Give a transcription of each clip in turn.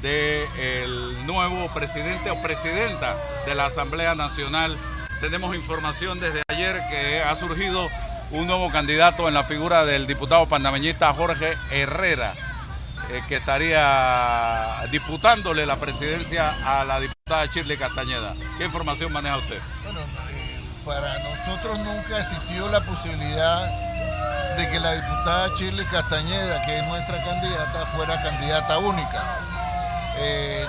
del nuevo presidente o presidenta de la Asamblea Nacional. Tenemos información desde ayer que ha surgido un nuevo candidato en la figura del diputado panameñista Jorge Herrera, que estaría disputándole la presidencia a la diputada Shirley Castañeda. ¿Qué información maneja usted? Bueno, para nosotros nunca existió la posibilidad de que la diputada Shirley Castañeda, que es nuestra candidata, fuera candidata única.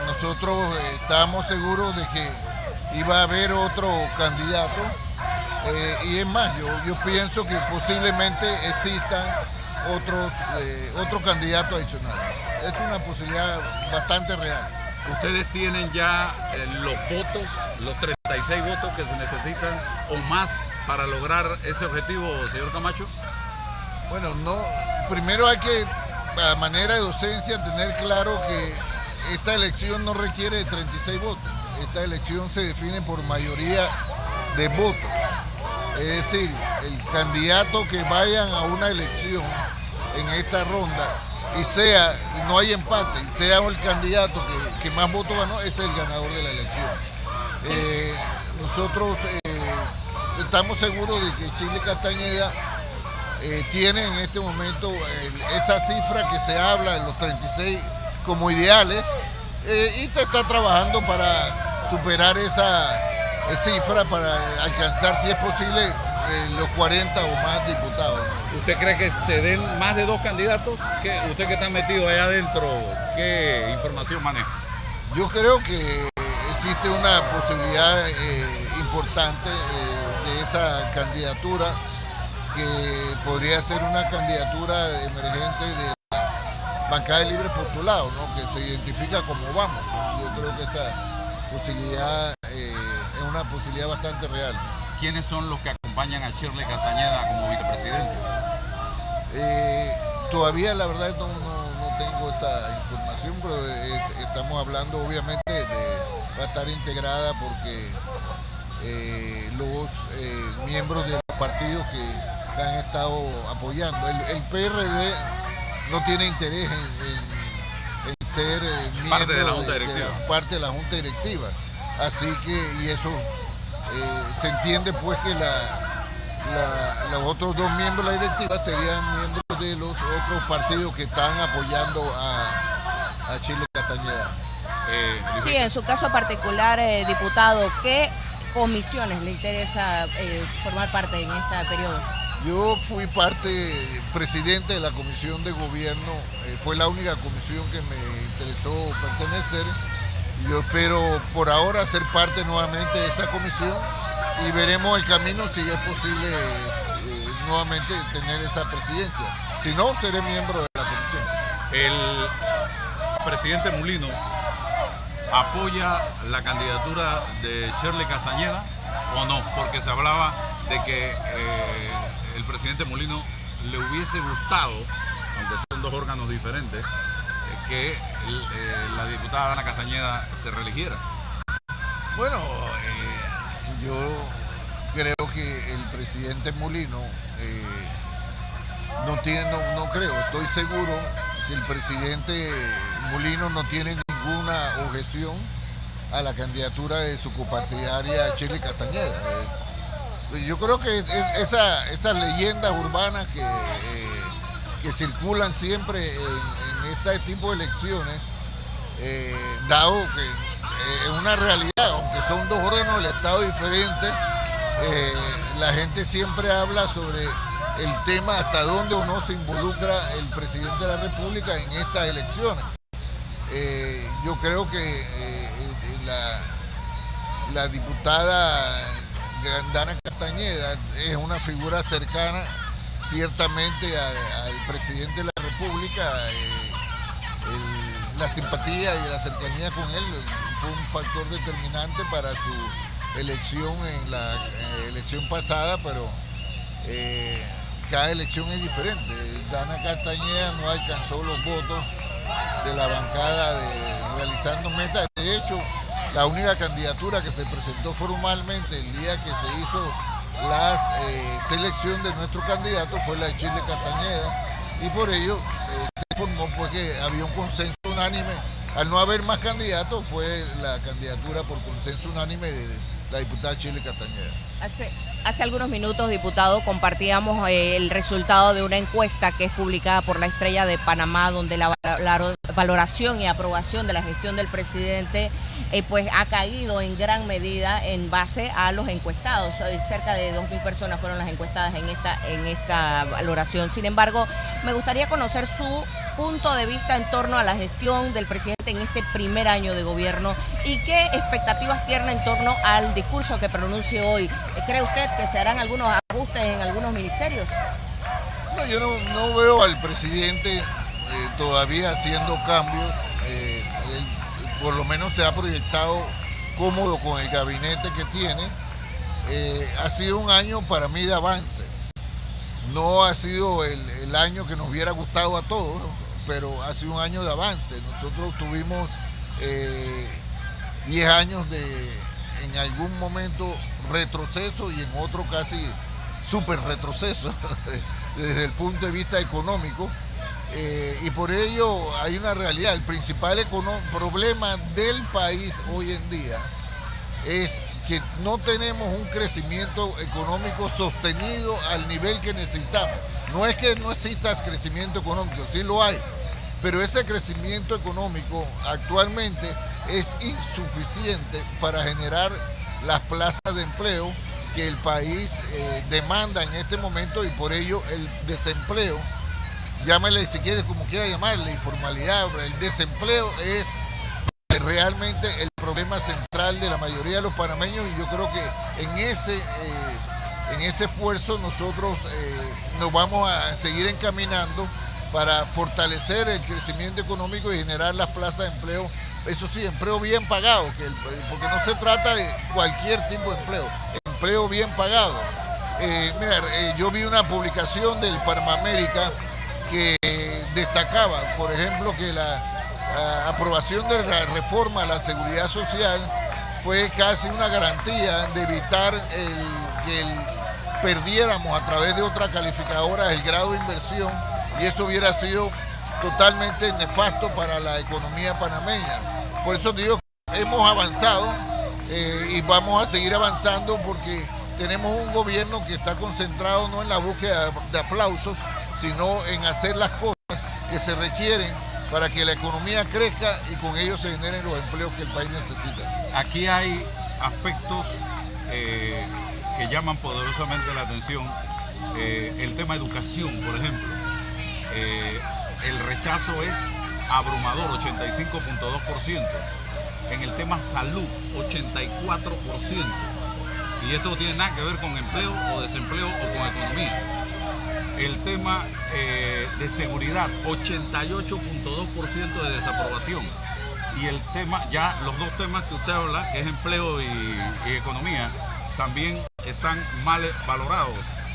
Nosotros estábamos seguros de que iba a haber otro candidato, y es más, yo pienso que posiblemente existan otro candidato adicional. Es una posibilidad bastante real. ¿Ustedes tienen ya los votos, los 36 votos que se necesitan o más para lograr ese objetivo, señor Camacho? Bueno, no. Primero hay que, a manera de docencia, tener claro que esta elección no requiere de 36 votos. Esta elección se define por mayoría de votos. Es decir, el candidato que vayan a una elección en esta ronda y no hay empate, y sea el candidato que más votos ganó, ese es el ganador de la elección. Nosotros estamos seguros de que Shirley Castañeda tiene en este momento esa cifra que se habla de los 36 como ideales, y está trabajando para superar esa cifra, para alcanzar, si es posible, los 40 o más diputados. ¿Usted cree que se den más de 2 candidatos? Usted que está metido allá adentro, ¿qué información maneja? Yo creo que existe una posibilidad importante de esa candidatura, que podría ser una candidatura emergente de la bancada de libre postulado, ¿no? Que se identifica como Vamos. Yo creo que esa posibilidad es una posibilidad bastante real. ¿Quiénes son los que acompañan a Shirley Castañeda como vicepresidente? Todavía la verdad no tengo esa información, pero estamos hablando obviamente va a estar integrada porque los miembros de los partidos que han estado apoyando. El PRD no tiene interés en ser parte de la Junta Directiva. Parte de la Junta Directiva. Así que, y eso se entiende pues que los otros 2 miembros de la directiva serían miembros de los otros partidos que están apoyando a Shirley Castañeda. Sí, en su caso particular, diputado, ¿qué comisiones le interesa formar parte en este periodo? Yo fui presidente de la Comisión de Gobierno, fue la única comisión que me interesó pertenecer. Yo espero por ahora ser parte nuevamente de esa comisión y veremos el camino si es posible nuevamente tener esa presidencia. Si no, seré miembro de la comisión. El presidente Mulino apoya la candidatura de Shirley Castañeda o no, porque se hablaba de que el presidente Mulino le hubiese gustado, aunque son 2 órganos diferentes, que la diputada Ana Castañeda se reeligiera. Bueno, yo creo que el presidente Mulino no creo, estoy seguro que el presidente Mulino no tiene ninguna objeción a la candidatura de su copartidaria Shirley Castañeda. Yo creo que esas leyendas urbanas que circulan siempre en este tipo de elecciones, dado que es una realidad, aunque son 2 órganos del Estado diferentes, la gente siempre habla sobre el tema hasta dónde o no se involucra el presidente de la República en estas elecciones. Yo creo que la diputada Ana Castañeda es una figura cercana ciertamente al presidente de la República. La simpatía y la cercanía con él fue un factor determinante para su elección en la elección pasada, pero cada elección es diferente. Ana Castañeda no alcanzó los votos de la bancada realizando metas. De hecho, la única candidatura que se presentó formalmente el día que se hizo la selección de nuestro candidato fue la de Shirley Castañeda, y por ello se informó pues que había un consenso unánime al no haber más candidatos, fue la candidatura por consenso unánime de la diputada Shirley Castañeda. Hace algunos minutos, diputado, compartíamos el resultado de una encuesta que es publicada por La Estrella de Panamá, donde la valoración y aprobación de la gestión del presidente pues ha caído en gran medida en base a los encuestados. Cerca de 2.000 personas fueron las encuestadas en esta valoración. Sin embargo, me gustaría conocer su punto de vista en torno a la gestión del presidente en este primer año de gobierno y qué expectativas tiene en torno al discurso que pronuncie hoy. ¿Cree usted que se harán algunos ajustes en algunos ministerios? No, yo no veo al presidente todavía haciendo cambios. Él por lo menos se ha proyectado cómodo con el gabinete que tiene. Ha sido un año para mí de avance. No ha sido el año que nos hubiera gustado a todos, pero ha sido un año de avance. Nosotros tuvimos 10 años en algún momento retroceso y en otro casi súper retroceso desde el punto de vista económico. Y por ello hay una realidad. El principal problema del país hoy en día es que no tenemos un crecimiento económico sostenido al nivel que necesitamos. No es que no exista crecimiento económico, sí lo hay, pero ese crecimiento económico actualmente es insuficiente para generar las plazas de empleo que el país demanda en este momento, y por ello el desempleo, llámale si quieres como quiera llamarle, informalidad, el desempleo es realmente el problema central de la mayoría de los panameños, y yo creo que en ese esfuerzo nosotros nos vamos a seguir encaminando para fortalecer el crecimiento económico y generar las plazas de empleo, eso sí, empleo bien pagado, porque no se trata de cualquier tipo de empleo bien pagado. Mira, yo vi una publicación del Panamá América que destacaba, por ejemplo, que la aprobación de la reforma a la seguridad social fue casi una garantía de evitar que perdiéramos a través de otra calificadora el grado de inversión, y eso hubiera sido totalmente nefasto para la economía panameña. Por eso digo que hemos avanzado y vamos a seguir avanzando, porque tenemos un gobierno que está concentrado no en la búsqueda de aplausos, sino en hacer las cosas que se requieren para que la economía crezca y con ello se generen los empleos que el país necesita. Aquí hay aspectos que llaman poderosamente la atención. El tema educación, por ejemplo. El rechazo es abrumador, 85.2%. En el tema salud, 84%. Y esto no tiene nada que ver con empleo o desempleo o con economía. El tema de seguridad, 88.2% de desaprobación. Y el tema, ya los dos temas que usted habla, que es empleo y economía, también están mal valorados.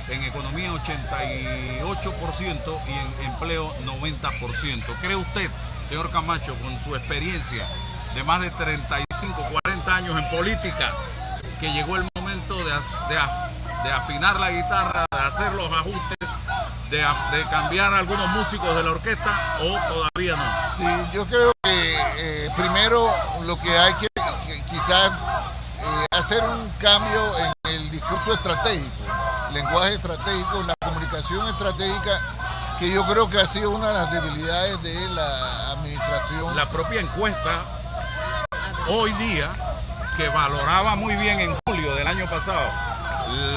En economía 88% y en empleo 90%. ¿Cree usted, señor Camacho, con su experiencia de más de 35, 40 años en política, que llegó el momento de afinar la guitarra, de hacer los ajustes, de cambiar a algunos músicos de la orquesta, o todavía no? Sí, yo creo que primero lo que hay que quizás hacer un cambio en el discurso estratégico, lenguaje estratégico, la comunicación estratégica, que yo creo que ha sido una de las debilidades de la administración. La propia encuesta hoy día, que valoraba muy bien en julio del año pasado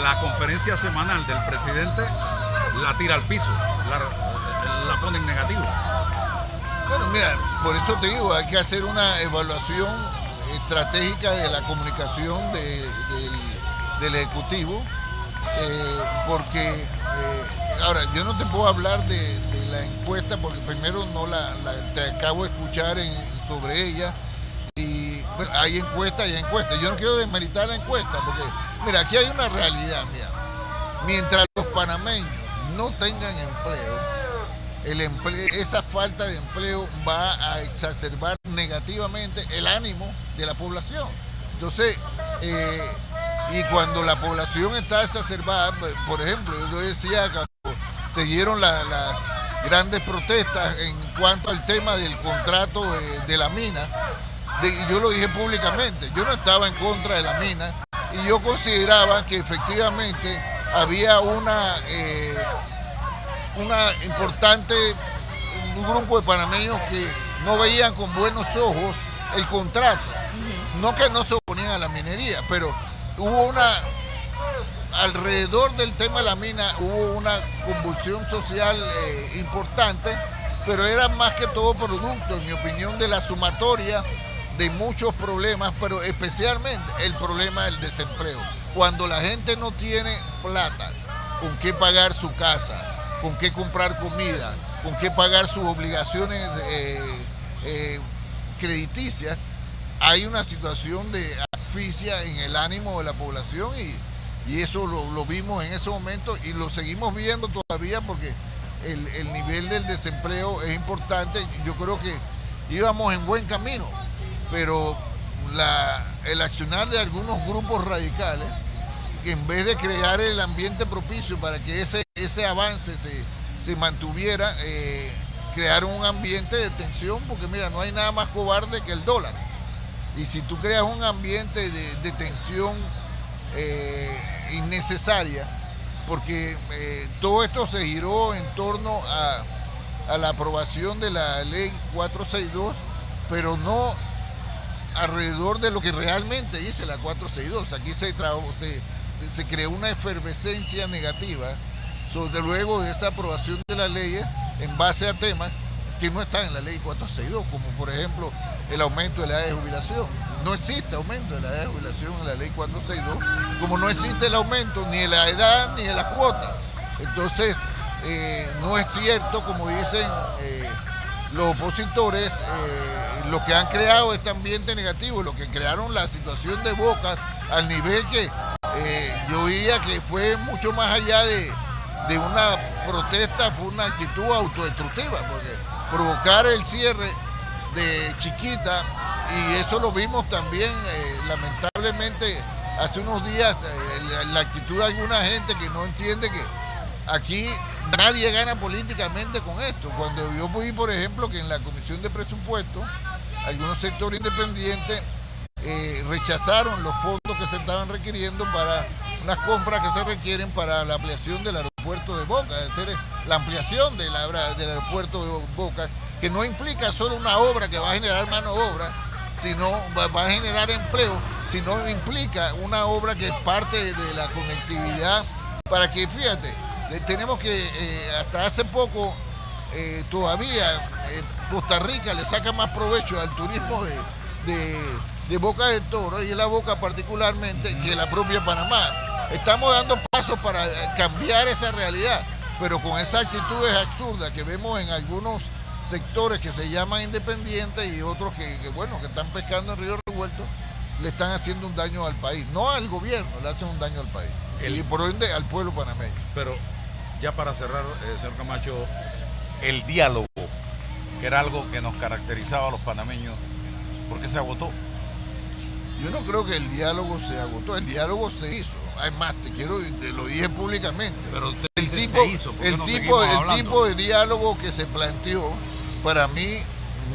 la conferencia semanal del presidente, la tira al piso, la pone en negativo. Bueno, mira, por eso te digo, hay que hacer una evaluación estratégica de la comunicación del Ejecutivo, porque ahora yo no te puedo hablar de la encuesta, porque primero no te acabo de escuchar sobre ella, y bueno, hay encuesta y encuesta. Yo no quiero desmeritar la encuesta, porque mira, aquí hay una realidad, mira. Mientras los panameños no tengan empleo, esa falta de empleo va a exacerbar negativamente el ánimo de la población. Entonces, y cuando la población está exacerbada, por ejemplo, yo decía, cuando se dieron grandes protestas en cuanto al tema del contrato de la mina. Yo lo dije públicamente, yo no estaba en contra de la mina y yo consideraba que efectivamente había un grupo de panameños que no veían con buenos ojos el contrato. No que no se oponían a la minería, pero hubo alrededor del tema de la mina hubo una convulsión social importante, pero era más que todo producto, en mi opinión, de la sumatoria de muchos problemas, pero especialmente el problema del desempleo. Cuando la gente no tiene plata con qué pagar su casa, con qué comprar comida, con qué pagar sus obligaciones crediticias, hay una situación de asfixia en el ánimo de la población y eso lo vimos en ese momento y lo seguimos viendo todavía porque el nivel del desempleo es importante. Yo creo que íbamos en buen camino, pero el accionar de algunos grupos radicales, que en vez de crear el ambiente propicio para que ese avance se mantuviera, crearon un ambiente de tensión, porque mira, no hay nada más cobarde que el dólar. Y si tú creas un ambiente de tensión innecesaria, porque todo esto se giró en torno a la aprobación de la ley 462, pero no alrededor de lo que realmente dice la 462. Aquí se creó una efervescencia negativa luego de esa aprobación de la ley en base a temas que no están en la ley 462, como por ejemplo el aumento de la edad de jubilación. No existe aumento de la edad de jubilación en la ley 462, como no existe el aumento ni de la edad ni de la cuota. Entonces, no es cierto, como dicen los opositores, los que han creado este ambiente negativo, los que crearon la situación de Bocas al nivel que yo veía que fue mucho más allá de una protesta, fue una actitud autodestructiva, porque provocar el cierre de Chiquita, y eso lo vimos también lamentablemente hace unos días, la actitud de alguna gente que no entiende que aquí nadie gana políticamente con esto. Cuando yo vi, por ejemplo, que en la Comisión de Presupuestos algunos sectores independientes rechazaron los fondos que se estaban requiriendo para unas compras que se requieren para la ampliación del aeropuerto de Boca, es decir, la ampliación del aeropuerto de Boca, que no implica solo una obra que va a generar mano de obra, sino va a generar empleo, sino implica una obra que es parte de la conectividad, para que, fíjate, tenemos que, hasta hace poco, todavía Costa Rica le saca más provecho al turismo de Boca del Toro, y la Boca particularmente, que la propia Panamá. Estamos dando pasos para cambiar esa realidad, pero con esas actitudes absurdas que vemos en algunos sectores que se llaman independientes y otros que están pescando en río revuelto, le están haciendo un daño al país, no al gobierno, le hacen un daño al país y por ende al pueblo panameño. Pero ya para cerrar, señor Camacho, el diálogo, que era algo que nos caracterizaba a los panameños, ¿por qué se agotó? Yo no creo que el diálogo se agotó, el diálogo se hizo. Además, te lo dije públicamente. Pero usted el dice tipo, se hizo, el tipo de diálogo que se planteó, para mí,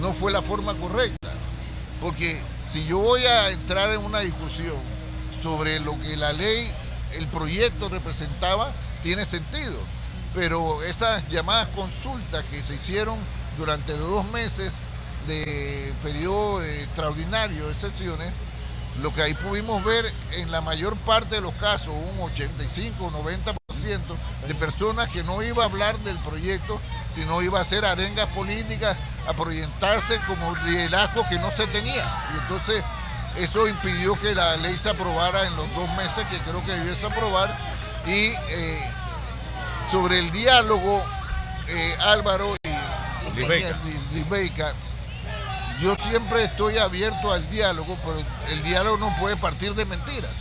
no fue la forma correcta. Porque si yo voy a entrar en una discusión sobre lo que la ley, el proyecto representaba, tiene sentido. Pero esas llamadas consultas que se hicieron durante 2 meses de periodo extraordinario de sesiones, lo que ahí pudimos ver en la mayor parte de los casos, un 85 o 90% de personas que no iba a hablar del proyecto, sino iba a hacer arengas políticas, a proyectarse como liderazgo que no se tenía. Y entonces eso impidió que la ley se aprobara en los 2 meses que creo que debió aprobar. Y sobre el diálogo, Álvaro y Lisbeica, yo siempre estoy abierto al diálogo, pero el diálogo no puede partir de mentiras.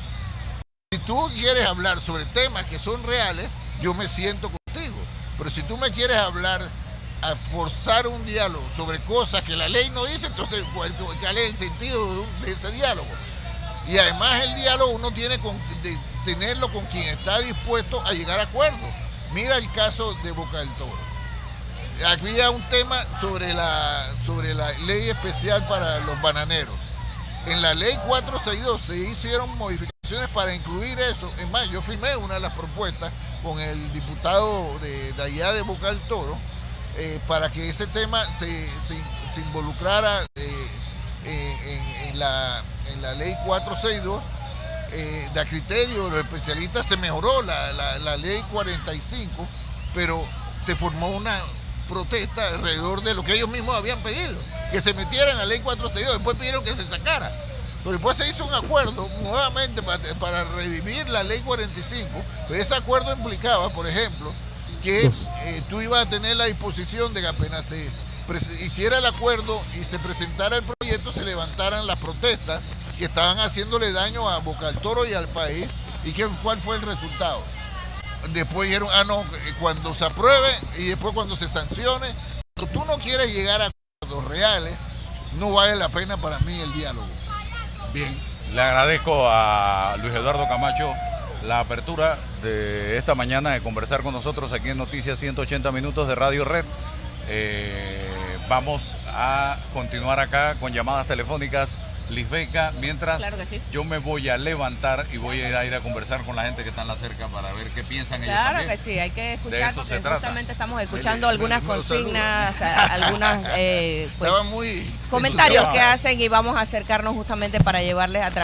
Si tú quieres hablar sobre temas que son reales, yo me siento contigo. Pero si tú me quieres hablar, a forzar un diálogo sobre cosas que la ley no dice, entonces ¿cuál es el sentido de ese diálogo? Y además el diálogo uno tiene que tenerlo con quien está dispuesto a llegar a acuerdos. Mira el caso de Boca del Toro. había un tema sobre la ley especial para los bananeros. En la ley 462 se hicieron modificaciones para incluir eso. Es más, yo firmé una de las propuestas con el diputado de allá de Boca del Toro para que ese tema se involucrara en la ley 462. De a criterio de los especialistas se mejoró la ley 45, pero se formó una protesta alrededor de lo que ellos mismos habían pedido, que se metiera en la ley 462, después pidieron que se sacara. Pero después se hizo un acuerdo nuevamente para redimir la ley 45, pero ese acuerdo implicaba, por ejemplo, que tú ibas a tener la disposición de que apenas se hiciera el acuerdo y se presentara el proyecto, se levantaran las protestas que estaban haciéndole daño a Boca del Toro y al país. ¿Y cuál fue el resultado? Después dijeron, no, cuando se apruebe y después cuando se sancione, cuando tú no quieres llegar a acuerdos reales, no vale la pena para mí el diálogo. Bien, le agradezco a Luis Eduardo Camacho la apertura de esta mañana de conversar con nosotros aquí en Noticias 180 Minutos de Radio Red. Vamos a continuar acá con llamadas telefónicas. Lisbeca, mientras claro que sí. Yo me voy a levantar y voy a ir a conversar con la gente que está en la cerca para ver qué piensan ellos también. Claro que sí, hay que escuchar, de eso porque se trata. justamente estamos escuchando algunas consignas, algunas pues, muy comentarios que hacen y vamos a acercarnos justamente para llevarles a través